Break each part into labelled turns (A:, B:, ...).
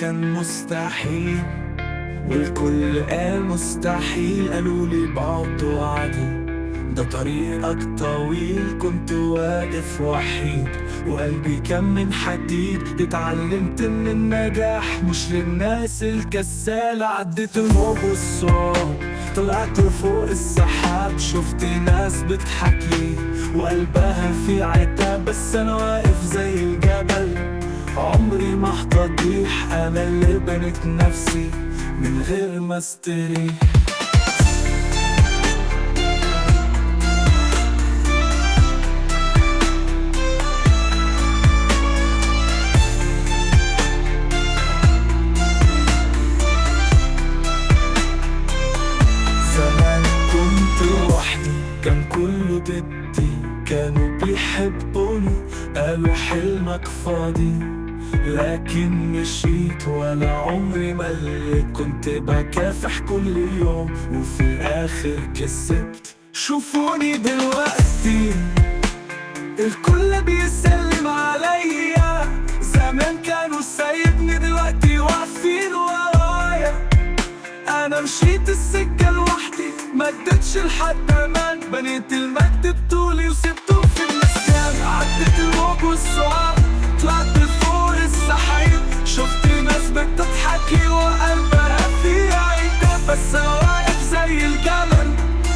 A: كان مستحيل، والكل قال مستحيل، قالولي بعض وعدي ده طريقك طويل. كنت واقف وحيد وقلبي كان من حديد. اتعلمت ان النجاح مش للناس الكسالة. عديت الموج والصعاب، طلعت فوق السحاب، شفت ناس بتحكي وقلبها في عتاب، بس انا واقف زي الجبل عمري ما هتضيح. انا اللي بنيت نفسي من غير ما استريح. زمان كنت لوحدي، كان كله ضدي، كانوا بيحبوني قالوا حلمك فاضي، لكن مشيت ولا عمري مليت. كنت بكافح كل يوم وفي الآخر كسبت. شوفوني دلوقتي الكل بيسلم عليا، زمان كانوا سايبني دلوقتي واقفين ورايا. انا مشيت السكة لوحدي ما اديتش لحد امان، بنيت المجد بطولي وسبته في النسيان. عديت الموج والصعاب، طلعت فوق السحاب، شفت ناس بتضحكي وقلبها في عتاب، بس انا واقف زي الجبل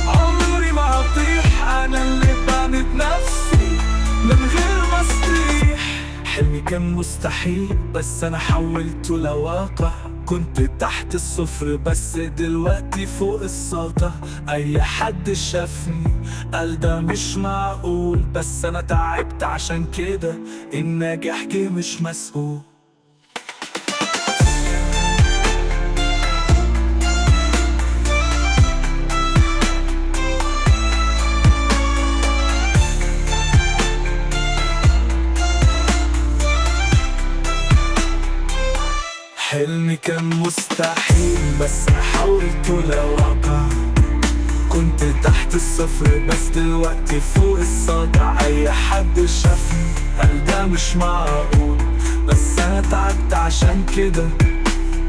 A: عمري ما هطيح. انا اللي بنيت نفسي من غير ما استريح. حلمي كان مستحيل بس انا حولته لواقع. كنت تحت الصفر بس دلوقتي فوق السطح. اي حد شافني قال ده مش معقول، بس انا تعبت عشان كده النجاح جه مش مسؤول. حلمي كان مستحيل بس أنا حولته لواقع. كنت تحت الصفر بس دلوقتي فوق السطح. أي حد شافني قال ده مش معقول، بس أنا تعبت عشان كده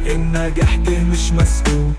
A: النجاح جه مش مسؤول.